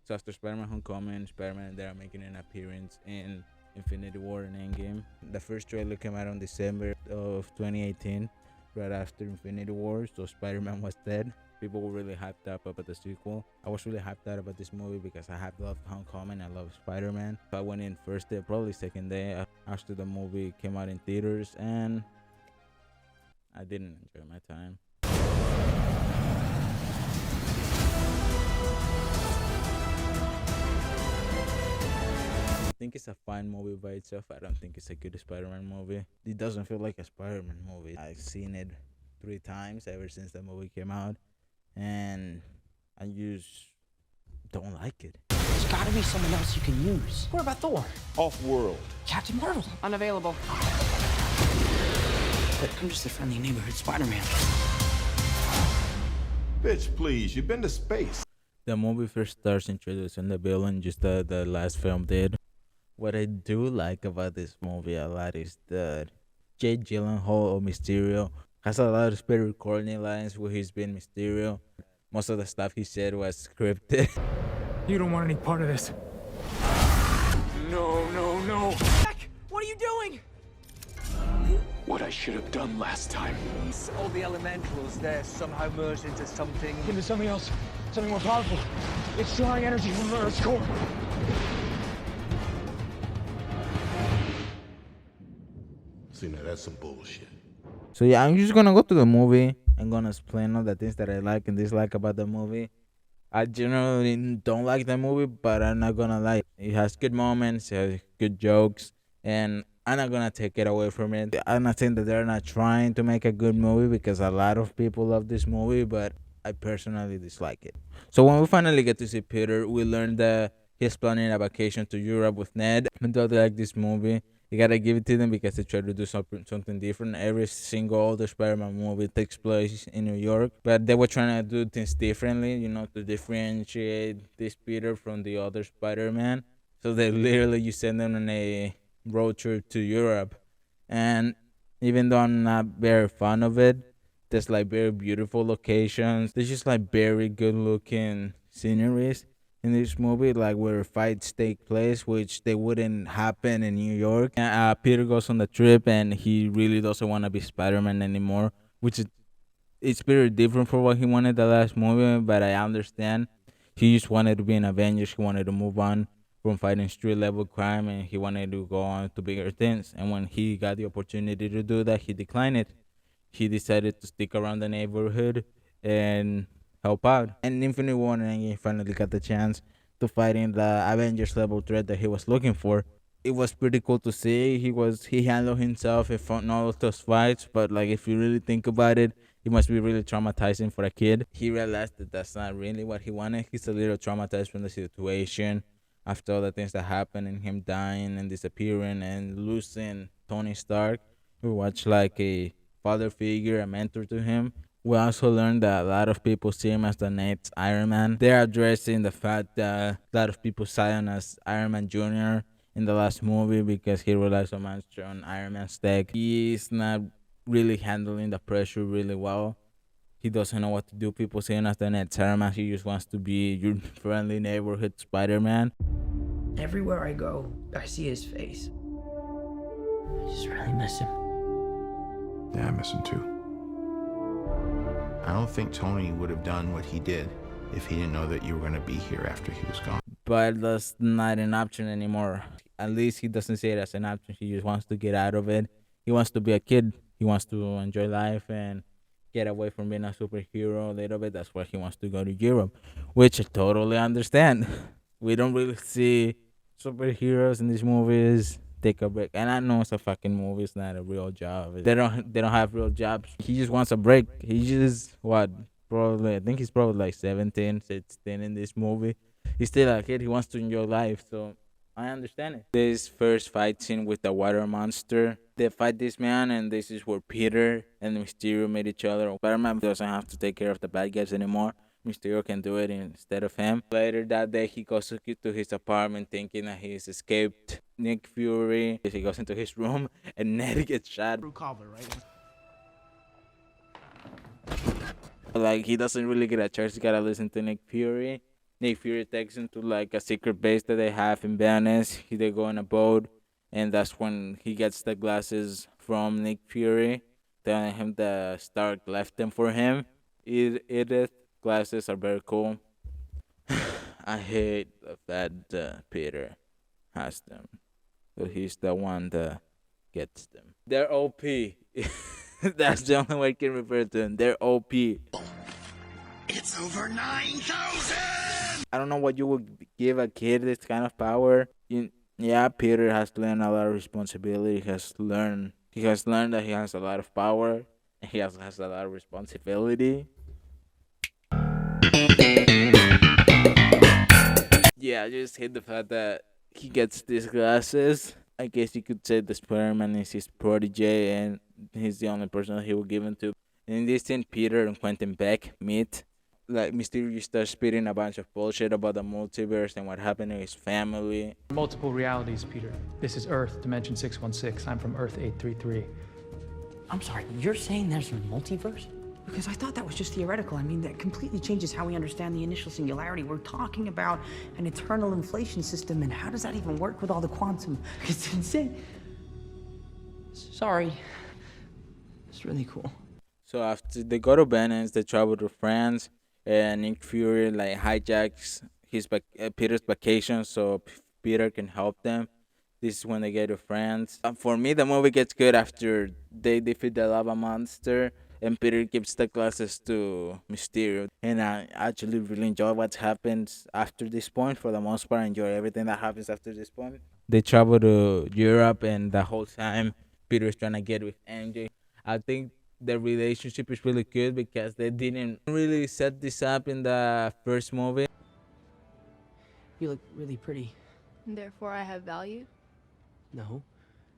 So after Spider-Man Homecoming, Spider-Man they are making an appearance in Infinity War and Endgame. The first trailer came out on December of 2018, right after Infinity War. So Spider-Man was dead. People were really hyped up about the sequel. I was really hyped up about this movie because I have loved Homecoming. I love Spider-Man. So I went in first day, probably second day after the movie came out in theaters, and I didn't enjoy my time. I think it's a fine movie by itself. I don't think it's a good Spider-Man movie. It doesn't feel like a Spider-Man movie. I've seen it 3 times ever since the movie came out, and I just don't like it. There's gotta be someone else you can use. What about Thor? Off-world. Captain Marvel? Unavailable. But I'm just a friendly neighborhood Spider-Man. Bitch, please, you've been to space. The movie first starts introducing the villain, just the last film did. What I do like about this movie a lot is that Jake Gyllenhaal or Mysterio has a lot of Spider corny lines where he's been Mysterio. Most of the stuff he said was scripted. You don't want any part of this. No. Jack, what are you doing? What I should have done last time. All the elementals, they're somehow merged into something. Into something else. Something more powerful. It's drawing energy from Earth's core. See, now that's some bullshit. So yeah, I'm just gonna go to the movie. I'm gonna explain all the things that I like and dislike about the movie. I generally don't like the movie, but I'm not gonna lie. It has good moments, it has good jokes, and I'm not gonna take it away from it. I'm not saying that they're not trying to make a good movie because a lot of people love this movie, but I personally dislike it. So when we finally get to see Peter, we learn that he's planning a vacation to Europe with Ned. Even though they like this movie, you gotta give it to them because they try to do something different. Every single other Spider-Man movie takes place in New York, but they were trying to do things differently, to differentiate this Peter from the other Spider-Man. So they literally you send them on a road trip to Europe, and even though I'm not very fond of it, there's like very beautiful locations. There's just like very good-looking sceneries in this movie, like where fights take place, which they wouldn't happen in New York. Peter goes on the trip, and he really doesn't want to be Spider-Man anymore, which is it's very different from what he wanted the last movie. But I understand. He just wanted to be an Avengers. He wanted to move on from fighting street-level crime, and he wanted to go on to bigger things. And when he got the opportunity to do that, he declined it. He decided to stick around the neighborhood and help out. And Infinity War and Endgame finally got the chance to fight in the Avengers level threat that he was looking for. It was pretty cool to see. He handled himself in front of all of those fights, but like if you really think about it, it must be really traumatizing for a kid. He realized that that's not really what he wanted. He's a little traumatized from the situation after all the things that happened and him dying and disappearing and losing Tony Stark. We watched like a father figure, a mentor to him. We also learned that a lot of people see him as the next Iron Man. They're addressing the fact that a lot of people saw him as Iron Man Jr. in the last movie because he relies so much on Iron Man's tech. He's not really handling the pressure really well. He doesn't know what to do. People see him as the next Iron Man. He just wants to be your friendly neighborhood Spider-Man. Everywhere I go, I see his face. I just really miss him. Yeah, I miss him too. I don't think Tony would have done what he did if he didn't know that you were going to be here after he was gone. But that's not an option anymore. At least he doesn't see it as an option. He just wants to get out of it. He wants to be a kid. He wants to enjoy life and get away from being a superhero a little bit. That's why he wants to go to Europe, which I totally understand. We don't really see superheroes in these movies take a break, and I know it's a fucking movie. It's not a real job. They don't have real jobs. He just wants a break. He just probably I think he's probably like 17, 16 in this movie. He's still a kid. He wants to enjoy life, so I understand it. This first fight scene with the water monster, they fight this man, and this is where Peter and Mysterio meet each other. Spider-Man doesn't have to take care of the bad guys anymore. Mysterio can do it instead of him. Later that day, he goes to his apartment thinking that he's escaped Nick Fury. He goes into his room, and Ned gets shot. Like, he doesn't really get a chance. He gotta listen to Nick Fury. Nick Fury takes him to like a secret base that they have in Venice. They go on a boat, and that's when he gets the glasses from Nick Fury, telling him that Stark left them for him. Edith glasses are very cool. I hate the fact that Peter has them, but he's the one that gets them. They're OP. That's the only way I can refer to them. They're OP. It's over 9,000! I don't know what you would give a kid this kind of power. Yeah, Peter has learned a lot of responsibility. He has learned that he has a lot of power. And he also has a lot of responsibility. Yeah, I just hate the fact that he gets these glasses. I guess you could say the Spider-Man is his protege, and he's the only person he will give them to. In this scene, Peter and Quentin Beck meet. Like, Mysterio starts spitting a bunch of bullshit about the multiverse and what happened to his family. Multiple realities, Peter. This is Earth, Dimension 616. I'm from Earth 833. I'm sorry, you're saying there's a multiverse? Because I thought that was just theoretical. I mean, that completely changes how we understand the initial singularity. We're talking about an eternal inflation system, and how does that even work with all the quantum? It's insane. Sorry. It's really cool. So after they go to Venice, they travel to France, and Nick Fury like hijacks Peter's vacation so Peter can help them. This is when they get to France. For me, the movie gets good after they defeat the lava monster and Peter gives the glasses to Mysterio. And I actually really enjoy what happens after this point. For the most part, I enjoy everything that happens after this point. They travel to Europe, and the whole time Peter's trying to get with MJ. I think the relationship is really good because they didn't really set this up in the first movie. You look really pretty. Therefore, I have value. No.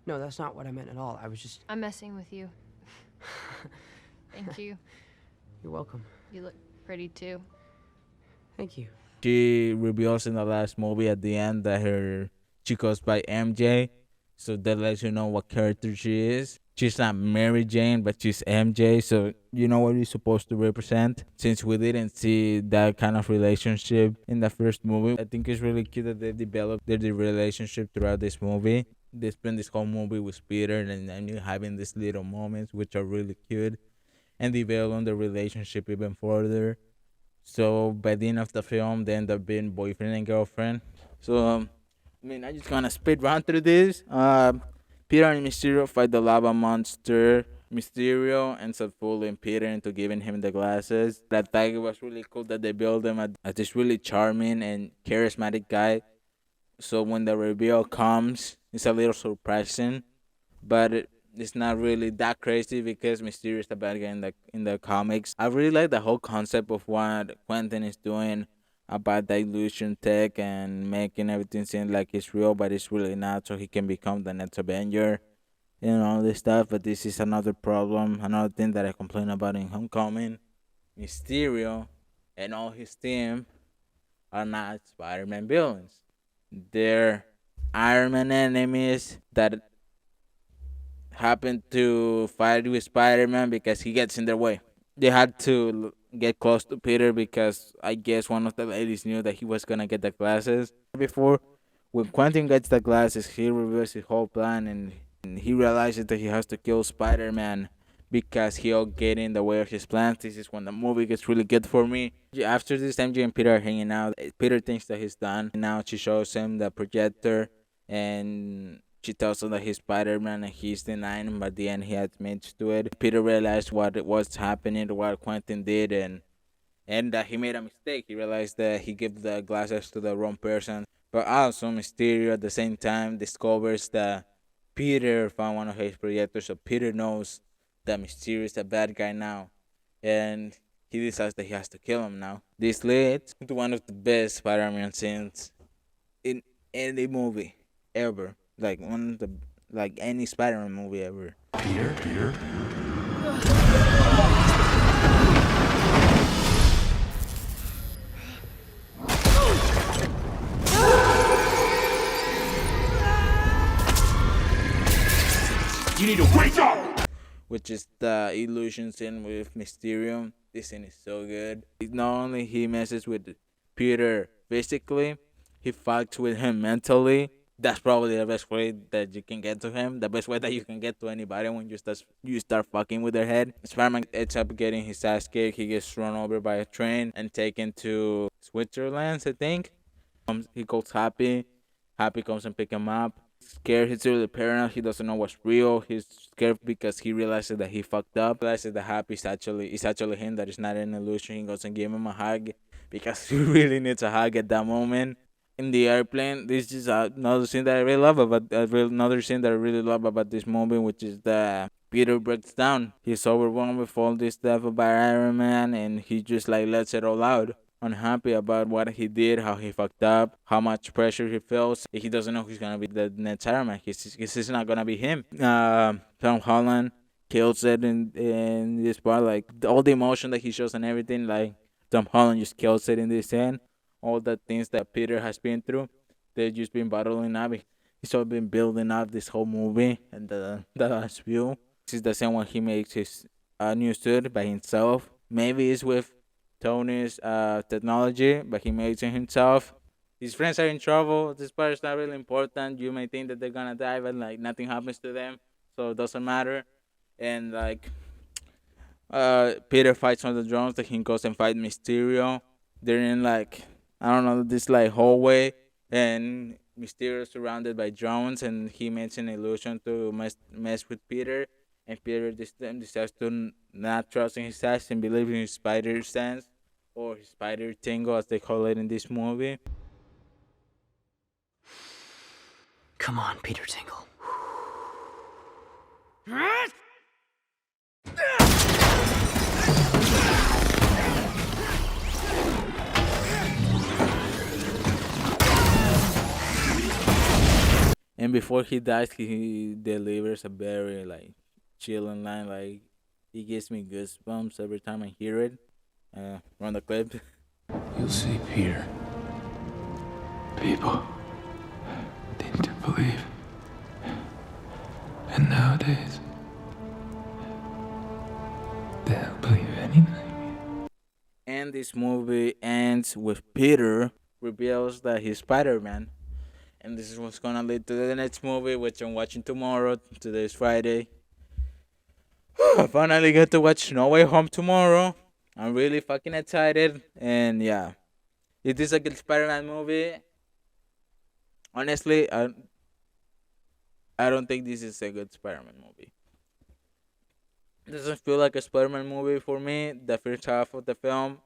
No, that's not what I meant at all. I was just... I'm messing with you. Thank you. You're welcome. You look pretty too. Thank you. She reveals in the last movie at the end that she goes by MJ, so that lets you know what character she is. She's not Mary Jane, but she's MJ, so you know what it's supposed to represent. Since we didn't see that kind of relationship in the first movie, I think it's really cute that they developed their relationship throughout this movie. They spend this whole movie with Peter and you having these little moments which are really cute and develop the relationship even further. So by the end of the film, they end up being boyfriend and girlfriend. So I just gonna speed run through this. Peter and Mysterio fight the lava monster. Mysterio ends up fooling Peter into giving him the glasses. I thought it was really cool that they built him as this really charming and charismatic guy. So when the reveal comes, it's a little surprising, but it's not really that crazy because Mysterio is the bad guy in the comics. I really like the whole concept of what Quentin is doing about the illusion tech and making everything seem like it's real, but it's really not, so he can become the next Avenger and all this stuff. But this is another problem, another thing that I complain about in Homecoming. Mysterio and all his team are not Spider-Man villains. They're Iron Man enemies that happen to fight with Spider-Man because he gets in their way. They had to get close to Peter because I guess one of the ladies knew that he was gonna get the glasses. Before, when Quentin gets the glasses, he reveals his whole plan and he realizes that he has to kill Spider-Man because he'll get in the way of his plans. This is when the movie gets really good for me. After this, MJ and Peter are hanging out. Peter thinks that he's done. Now she shows him the projector and she tells him that he's Spider-Man and he's denying him, but at the end he admits to it. Peter realized what was happening, what Quentin did, and that he made a mistake. He realized that he gave the glasses to the wrong person. But also Mysterio at the same time discovers that Peter found one of his projectors, so Peter knows that Mysterio is a bad guy now. And he decides that he has to kill him now. This leads to one of the best Spider-Man scenes in any movie ever. Like any Spider-Man movie ever. Peter? You need to wake up! Which is the illusion scene with Mysterio. This scene is so good. Not only he messes with Peter physically, he fucks with him mentally. That's probably the best way that you can get to him. The best way that you can get to anybody when you start fucking with their head. Spider-Man ends up getting his ass kicked. He gets run over by a train and taken to Switzerland, I think. He goes happy. Happy comes and pick him up. Scared, he's really paranoid. He doesn't know what's real. He's scared because he realizes that he fucked up. Realizes that Happy is actually him. That is not an illusion. He goes and give him a hug because he really needs a hug at that moment. In the airplane, this is another scene that I really love about another scene that I really love about this movie, which is that Peter breaks down. He's overwhelmed with all this stuff about Iron Man, and he just like lets it all out. Unhappy about what he did, how he fucked up, how much pressure he feels. He doesn't know who's gonna be the next Iron Man. He's not gonna be him. Tom Holland kills it in this part, like all the emotion that he shows and everything. Like Tom Holland just kills it in this scene. All the things that Peter has been through, they've just been bottling up. He's all been building up this whole movie, and the last view. This is the same when he makes his new suit by himself. Maybe it's with Tony's technology, but he makes it himself. His friends are in trouble. This part is not really important. You may think that they're gonna die, but like nothing happens to them, so it doesn't matter. And like Peter fights on the drones, that he goes and fight Mysterio. They're in like I don't know this like hallway, and Mysterio is surrounded by drones, and he makes an illusion to mess with Peter. And Peter this time decides to not trust in his eyes and believe in his spider sense, or his spider tingle as they call it in this movie. Come on, Peter Tingle. And before he dies, he delivers a very like chilling line. Like it gives me goosebumps every time I hear it. Run the clip. You'll see, Peter. People need to believe. And nowadays, they'll believe anything. And this movie ends with Peter reveals that he's Spider-Man. And this is what's gonna lead to the next movie, which I'm watching tomorrow. Today's Friday. I finally get to watch No Way Home tomorrow. I'm really fucking excited. And yeah, it is a good Spider-Man movie. Honestly, I don't think this is a good Spider-Man movie. It doesn't feel like a Spider-Man movie for me. The first half of the film,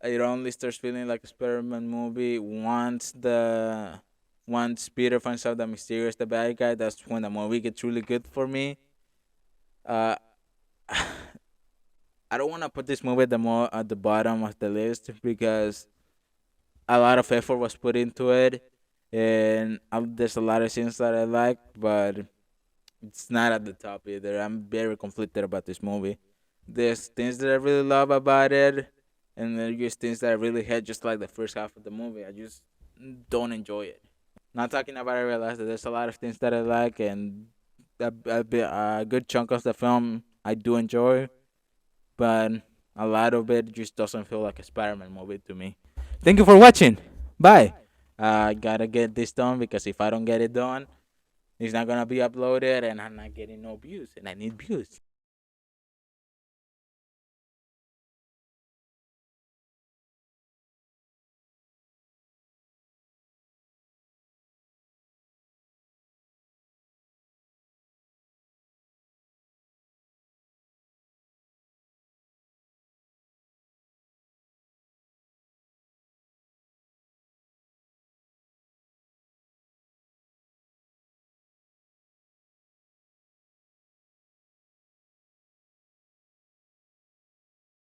it only starts feeling like a Spider-Man movie once Peter finds out that Mysterio is the bad guy. That's when the movie gets really good for me. Uh, I don't want to put this movie at the bottom of the list because a lot of effort was put into it, and there's a lot of scenes that I like, but it's not at the top either. I'm very conflicted about this movie. There's things that I really love about it, and there's just things that I really hate, just like the first half of the movie. I just don't enjoy it. Not talking about it, I realize that there's a lot of things that I like, and a good chunk of the film I do enjoy, but a lot of it just doesn't feel like a Spider-Man movie to me. Thank you for watching. Bye. I gotta get this done because if I don't get it done, it's not gonna be uploaded, and I'm not getting no views, and I need views.